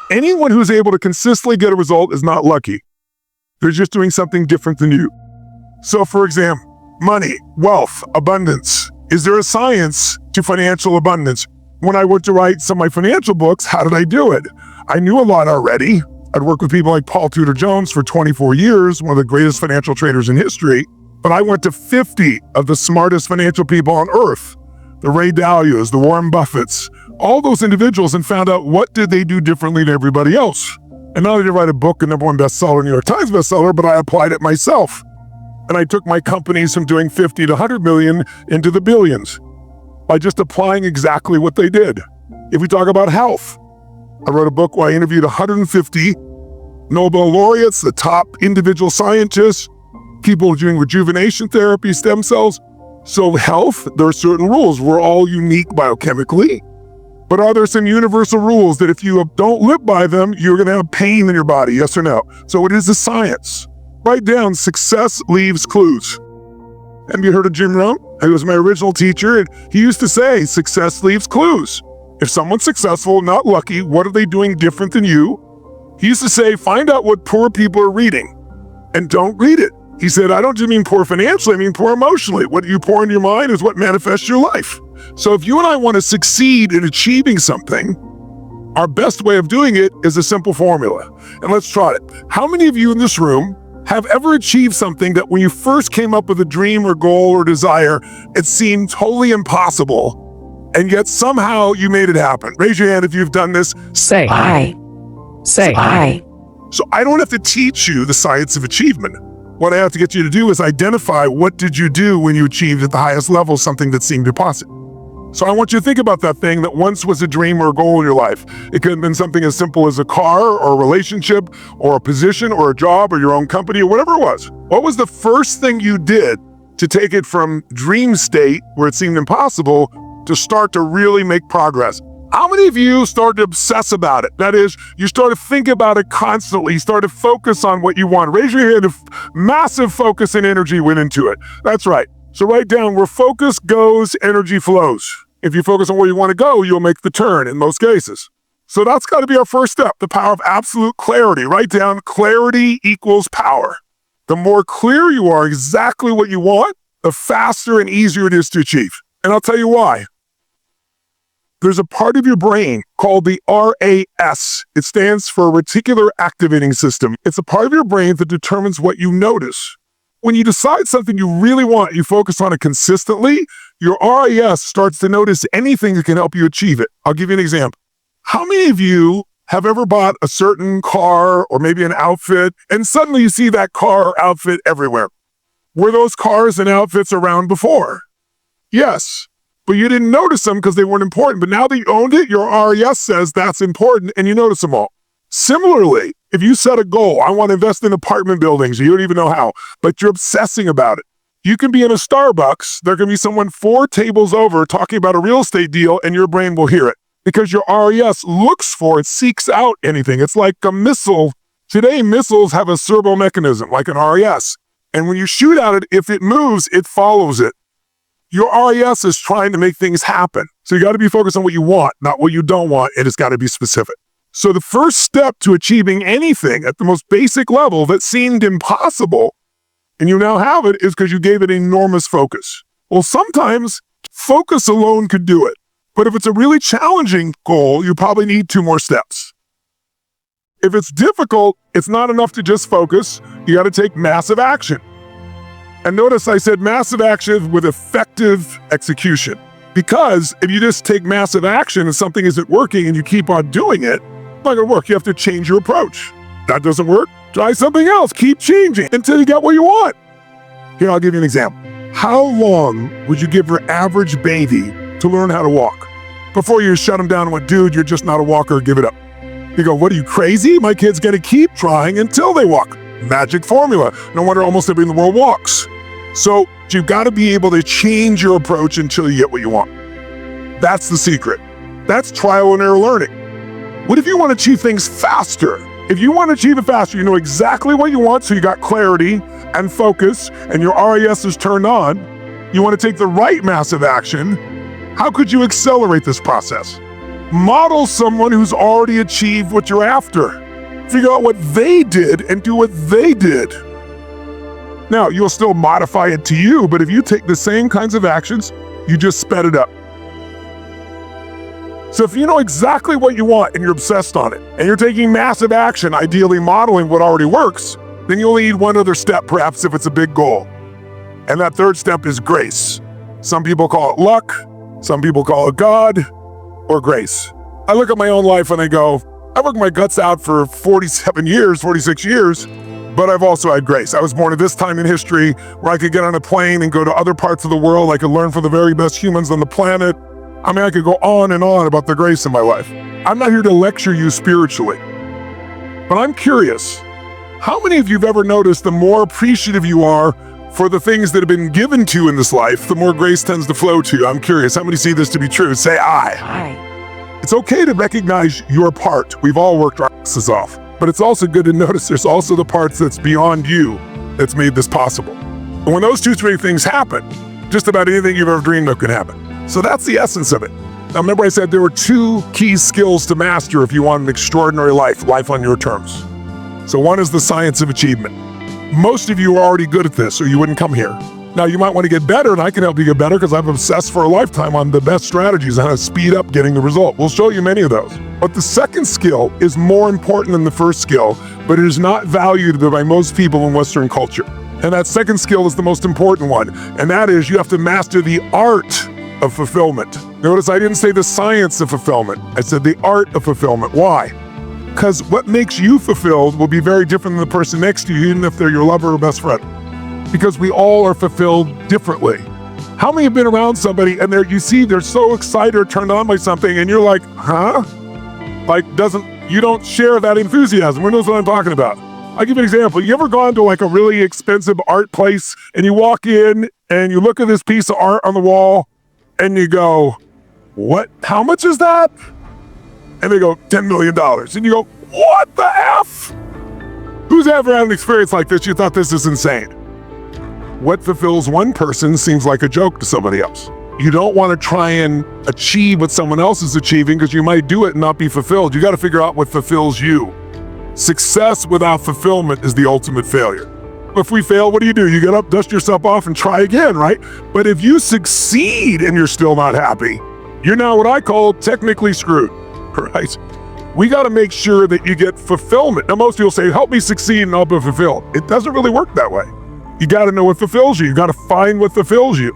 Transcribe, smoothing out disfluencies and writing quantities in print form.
Anyone who's able to consistently get a result is not lucky. They're just doing something different than you. So for example, money, wealth, abundance. Is there a science to financial abundance? When I went to write some of my financial books, how did I do it? I knew a lot already. I'd worked with people like Paul Tudor Jones for 24 years, one of the greatest financial traders in history. But I went to 50 of the smartest financial people on earth, the Ray Dalias, the Warren Buffetts, all those individuals, and found out what did they do differently than everybody else. And not only did I write a book, a #1 bestseller, New York Times bestseller, but I applied it myself. And I took my companies from doing 50 to 100 million into the billions by just applying exactly what they did. If we talk about health, I wrote a book where I interviewed 150 Nobel laureates, the top individual scientists, people doing rejuvenation therapy, stem cells. So health, there are certain rules. We're all unique biochemically. But are there some universal rules that if you don't live by them, you're going to have pain in your body, yes or no? So it is a science. Write down, success leaves clues. Have you heard of Jim Rohn? He was my original teacher, and he used to say, success leaves clues. If someone's successful, not lucky, what are they doing different than you? He used to say, find out what poor people are reading, and don't read it. He said, I don't just mean poor financially, I mean poor emotionally. What you pour into your mind is what manifests your life. So if you and I want to succeed in achieving something, our best way of doing it is a simple formula. And let's try it. How many of you in this room have ever achieved something that when you first came up with a dream or goal or desire, it seemed totally impossible, and yet somehow you made it happen? Raise your hand if you've done this. Say I. Say I. So I don't have to teach you the science of achievement. What I have to get you to do is identify what did you do when you achieved at the highest level something that seemed impossible. So I want you to think about that thing that once was a dream or a goal in your life. It could have been something as simple as a car or a relationship or a position or a job or your own company or whatever it was. What was the first thing you did to take it from dream state where it seemed impossible to start to really make progress? How many of you started to obsess about it? That is, you started to think about it constantly. You started to focus on what you want. Raise your hand if massive focus and energy went into it. That's right. So write down, where focus goes, energy flows. If you focus on where you want to go, you'll make the turn in most cases. So that's got to be our first step, the power of absolute clarity. Write down, clarity equals power. The more clear you are exactly what you want, the faster and easier it is to achieve. And I'll tell you why. There's a part of your brain called the RAS. It stands for Reticular Activating System. It's a part of your brain that determines what you notice. When you decide something you really want, you focus on it consistently, your RAS starts to notice anything that can help you achieve it. I'll give you an example. How many of you have ever bought a certain car or maybe an outfit, and suddenly you see that car or outfit everywhere? Were those cars and outfits around before? Yes. But you didn't notice them because they weren't important. But now that you owned it, your RAS says that's important and you notice them all. Similarly, if you set a goal, I want to invest in apartment buildings, you don't even know how, but you're obsessing about it. You can be in a Starbucks, there can be someone 4 tables over talking about a real estate deal and your brain will hear it because your RAS looks for it, seeks out anything. It's like a missile. Today, missiles have a servo mechanism like an RAS. And when you shoot at it, if it moves, it follows it. Your RAS is trying to make things happen. So you got to be focused on what you want, not what you don't want, and it's got to be specific. So the first step to achieving anything at the most basic level that seemed impossible, and you now have it, is because you gave it enormous focus. Well, sometimes focus alone could do it. But if it's a really challenging goal, you probably need 2 more steps. If it's difficult, it's not enough to just focus. You got to take massive action. And notice I said massive action with effective execution. Because if you just take massive action and something isn't working and you keep on doing it, it's not going to work. You have to change your approach. That doesn't work? Try something else. Keep changing until you get what you want. Here, I'll give you an example. How long would you give your average baby to learn how to walk? Before you shut them down and went, dude, you're just not a walker, give it up. You go, what are you, crazy? My kid's going to keep trying until they walk. Magic formula. No wonder almost everybody in the world walks. So you've got to be able to change your approach until you get what you want. That's the secret. That's trial and error learning. What if you want to achieve things faster? If you want to achieve it faster, you know exactly what you want, so you got clarity and focus, and your RAS is turned on. You want to take the right massive action. How could you accelerate this process? Model someone who's already achieved what you're after. Figure out what they did and do what they did. Now, you'll still modify it to you, but if you take the same kinds of actions, you just sped it up. So if you know exactly what you want and you're obsessed on it, and you're taking massive action, ideally modeling what already works, then you only need one other step, perhaps if it's a big goal. And that third step is grace. Some people call it luck, some people call it God, or grace. I look at my own life and I go, I worked my guts out for 47 years, 46 years, but I've also had grace. I was born at this time in history where I could get on a plane and go to other parts of the world. I could learn from the very best humans on the planet. I mean, I could go on and on about the grace in my life. I'm not here to lecture you spiritually, but I'm curious, how many of you have ever noticed the more appreciative you are for the things that have been given to you in this life, the more grace tends to flow to you? I'm curious, how many see this to be true? Say aye. I. It's okay to recognize your part. We've all worked our asses off. But it's also good to notice there's also the parts that's beyond you that's made this possible. And when those two, three things happen, just about anything you've ever dreamed of can happen. So that's the essence of it. Now remember I said there were two key skills to master if you want an extraordinary life on your terms. So one is the science of achievement. Most of you are already good at this or you wouldn't come here. Now you might want to get better and I can help you get better because I've obsessed for a lifetime on the best strategies on how to speed up getting the result. We'll show you many of those. But the second skill is more important than the first skill, but it is not valued by most people in Western culture. And that second skill is the most important one, and that is you have to master the art of fulfillment. Notice I didn't say the science of fulfillment. I said the art of fulfillment. Why? Because what makes you fulfilled will be very different than the person next to you, even if they're your lover or best friend. Because we all are fulfilled differently. How many have been around somebody and you see they're so excited or turned on by something and you're like, huh? Like you don't share that enthusiasm. Who knows what I'm talking about? I'll give you an example. You ever gone to like a really expensive art place and you walk in and you look at this piece of art on the wall and you go, what? How much is that? And they go, $10 million. And you go, what the F? Who's ever had an experience like this? You thought this is insane. What fulfills one person seems like a joke to somebody else. You don't want to try and achieve what someone else is achieving because you might do it and not be fulfilled. You got to figure out what fulfills you. Success without fulfillment is the ultimate failure. If we fail, what do? You get up, dust yourself off, and try again, right? But if you succeed and you're still not happy, you're now what I call technically screwed, right? We got to make sure that you get fulfillment. Now, most people say, help me succeed and I'll be fulfilled. It doesn't really work that way. You got to know what fulfills you. You got to find what fulfills you.